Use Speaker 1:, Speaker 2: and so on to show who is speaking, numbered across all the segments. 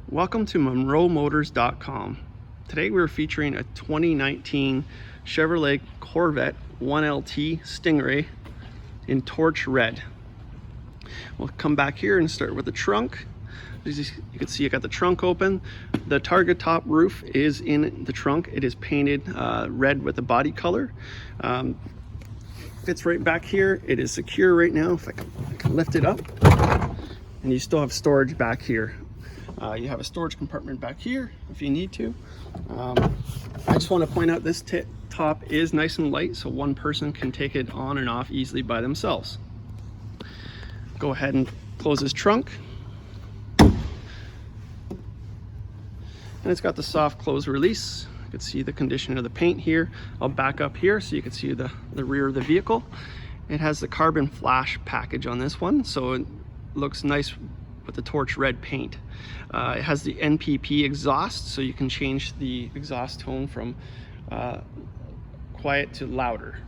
Speaker 1: Welcome to MonroeMotors.com. Today we're featuring a 2019 Chevrolet Corvette 1LT Stingray in Torch Red. We'll come back here and start with the trunk. As you can see, I got the trunk open. The target top roof is in the trunk. It is painted red with the body color. Fits right back here. It is secure right now. If I can lift it up, and you still have storage back here. You have a storage compartment back here if you need to. I just want to point out this top is nice and light, so one person can take it on and off easily by themselves. Go ahead and close this trunk. And it's got the soft close release. You can see the condition of the paint here. I'll back up here so you can see the rear of the vehicle. It has the carbon flash package on this one, so it looks nice with the Torch Red paint. It has the NPP exhaust, so you can change the exhaust tone from quiet to louder.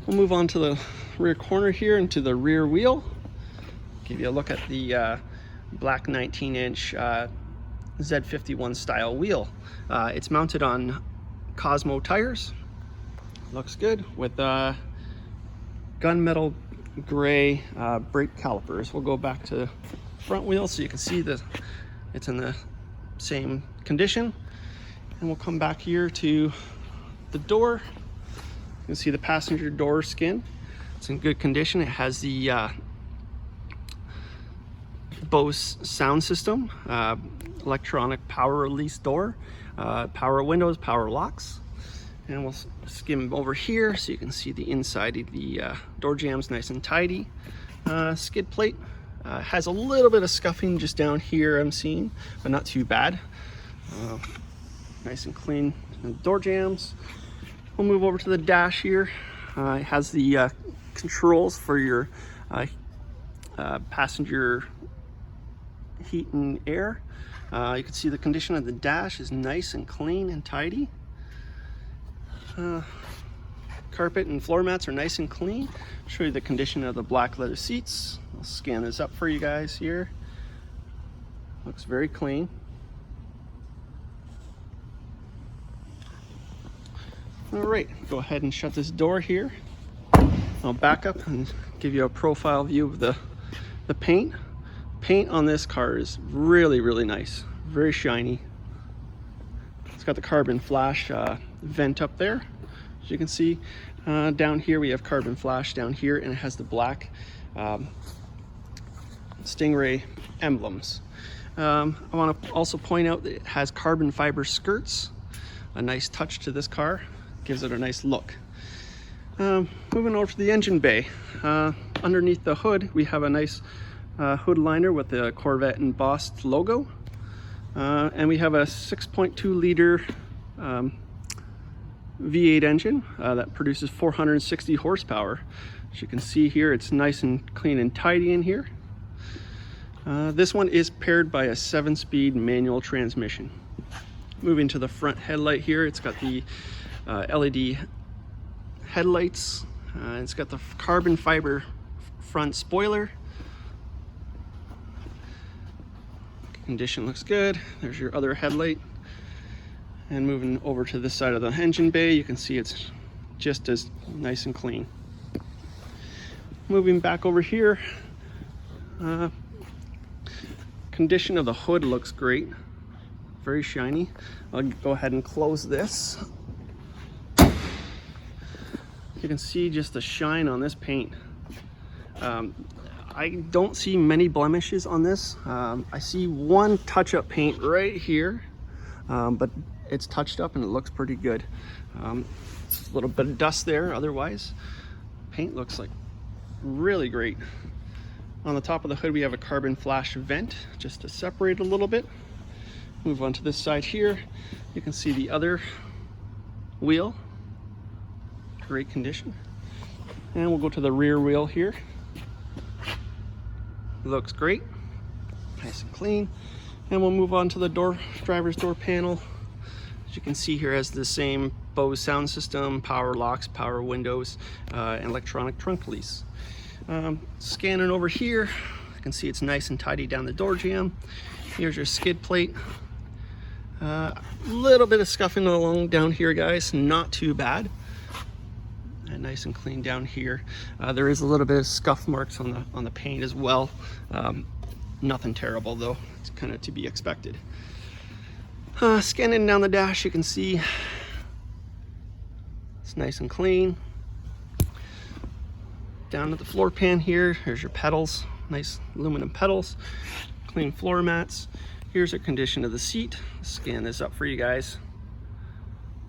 Speaker 1: We'll move on to the rear corner here and to the rear wheel. Give you a look at the black 19-inch Z51 style wheel. It's mounted on Cosmo tires. Looks good with gunmetal gray brake calipers. We'll go back to the front wheel so you can see that it's in the same condition, and we'll come back here to the door. You can see the passenger door skin. It's in good condition. It has the Bose sound system, electronic power release door, power windows, power locks. And we'll skim over here so you can see the inside of the door jambs nice and tidy. Skid plate has a little bit of scuffing just down here I'm seeing, but not too bad. Nice and clean door jambs. We'll move over to the dash here. It has the controls for your passenger heat and air. You can see the condition of the dash is nice and clean and tidy. Carpet and floor mats are nice and clean. Show you the condition of the black leather seats. I'll scan this up for you guys here. Looks very clean. All right, go ahead and shut this door here. I'll back up and give you a profile view of the paint. Paint on this car is really, really nice. Very shiny. It's got the carbon flash vent up there. As you can see, down here we have carbon flash down here, and it has the black Stingray emblems. I want to also point out that it has carbon fiber skirts. A nice touch to this car. Gives it a nice look. Moving over to the engine bay. Underneath the hood, we have a nice hood liner with the Corvette embossed logo. And we have a 6.2 liter V8 engine that produces 460 horsepower. As you can see here, it's nice and clean and tidy in here. This one is paired by a 7-speed manual transmission. Moving to the front headlight here, it's got the LED headlights. It's got the carbon fiber front spoiler. Condition looks good. There's your other headlight. And moving over to this side of the engine bay, you can see it's just as nice and clean. Moving back over here, condition of the hood looks great. Very shiny. I'll go ahead and close this. You can see just the shine on this paint. I don't see many blemishes on this. I see one touch-up paint right here, but it's touched up and it looks pretty good. It's a little bit of dust there. Otherwise, paint looks like really great. On the top of the hood, we have a carbon flash vent just to separate a little bit. Move on to this side here. You can see the other wheel. Great condition. And we'll go to the rear wheel here. Looks great, nice and clean. And we'll move on to the driver's door panel. As you can see here, has the same Bose sound system, power locks, power windows, and electronic trunk release. Scanning over here, you can see it's nice and tidy down the door jamb. Here's your skid plate. A little bit of scuffing along down here, guys, not too bad. And nice and clean down here. There is a little bit of scuff marks on the paint as well. Nothing terrible though, it's kind of to be expected. Scanning down the dash, you can see it's nice and clean. Down at the floor pan here, here's your pedals, nice aluminum pedals, clean floor mats. Here's the condition of the seat. Scan this up for you guys.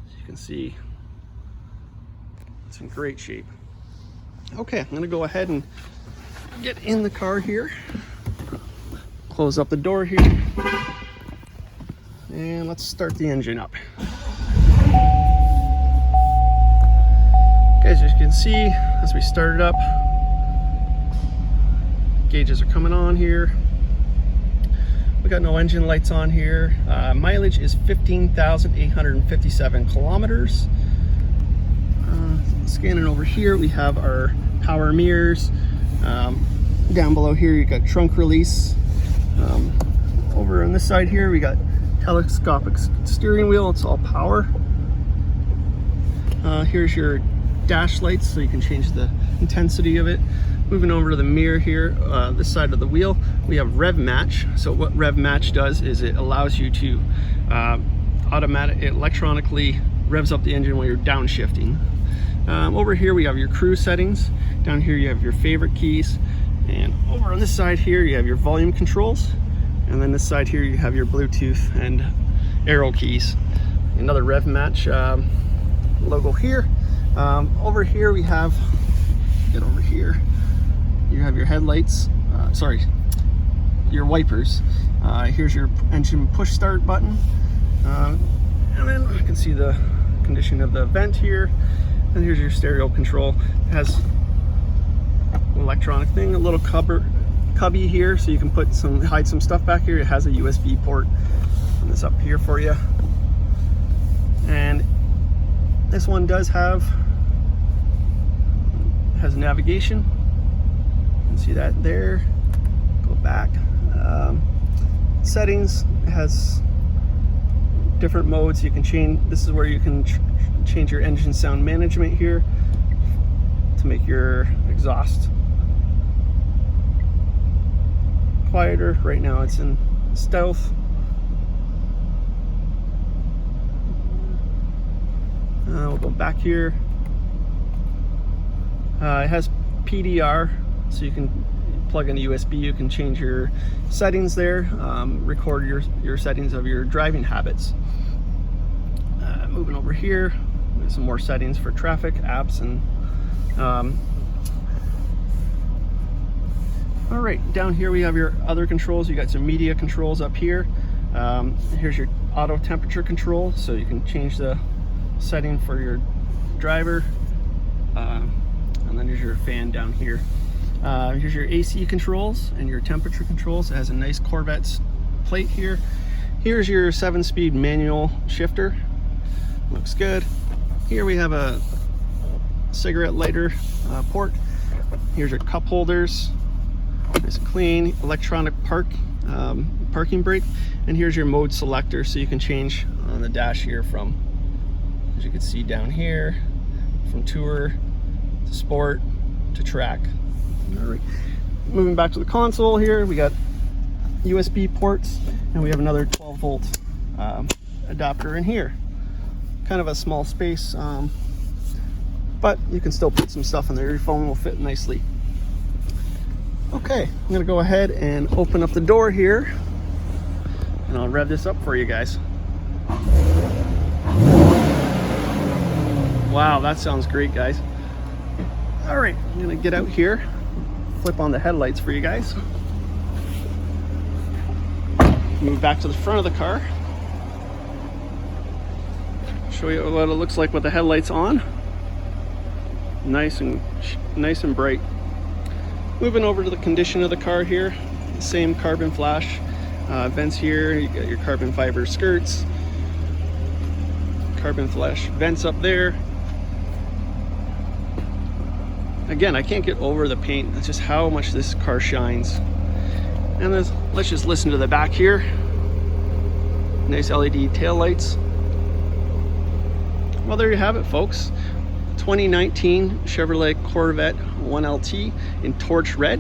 Speaker 1: As you can see, it's in great shape. Okay, I'm gonna go ahead and get in the car here. Close up the door here. And let's start the engine up. Okay, as you can see, as we start it up, gauges are coming on here. We got no engine lights on here. Mileage is 15,857 kilometers. Scanning over here, we have our power mirrors. Down below here, you got trunk release. Over on this side here, we got telescopic steering wheel. It's all power. Here's your dash lights, so you can change the intensity of it. Moving over to the mirror here, this side of the wheel, we have rev match. So what rev match does is it allows you to electronically revs up the engine while you're downshifting. Over here we have your cruise settings. Down here you have your favorite keys. And over on this side here you have your volume controls. And then this side here you have your Bluetooth and arrow keys. Another rev match logo here. Over here we have, get over here, you have your headlights, your wipers. Here's your engine push start button. And then you can see the condition of the vent here. And here's your stereo control. It has an electronic thing, a little cubby here, so you can hide some stuff back here. It has a USB port. Put this up here for you. And this one has navigation. You can see that there. Go back. Settings, it has different modes you can change. This is where you can change your engine sound management here to make your exhaust quieter. Right now it's in stealth. We'll go back here. It has PDR, so you can plug in a USB. You can change your settings there, record your settings of your driving habits. Moving over here, we have some more settings for traffic, apps, and all right, down here we have your other controls. You got some media controls up here. Here's your auto temperature control, so you can change the setting for your driver. And then here's your fan down here. Here's your AC controls and your temperature controls. It has a nice Corvette plate here. Here's your 7-speed manual shifter. Looks good. Here we have a cigarette lighter port. Here's your cup holders. Nice and clean. Electronic parking brake. And here's your mode selector, so you can change on the dash here from, as you can see down here, from tour to sport to track. All right, moving back to the console here, we got USB ports, and we have another 12-volt adapter in here. Kind of a small space, but you can still put some stuff in there. Your phone will fit nicely. Okay, I'm gonna go ahead and open up the door here, and I'll rev this up for you guys. Wow, that sounds great, guys. All right, I'm gonna get out here, flip on the headlights for you guys. Move back to the front of the car. Show you what it looks like with the headlights on. Nice and bright. Moving over to the condition of the car here. Same carbon flash vents here. You got your carbon fiber skirts. Carbon flash vents up there. Again, I can't get over the paint. That's just how much this car shines. And let's just listen to the back here. Nice LED tail lights. Well, there you have it, folks. 2019 Chevrolet Corvette 1LT in Torch Red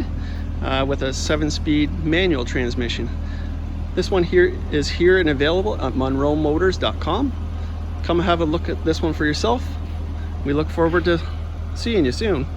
Speaker 1: with a 7-speed manual transmission. This one here is here and available at monroemotors.com. Come have a look at this one for yourself. We look forward to seeing you soon.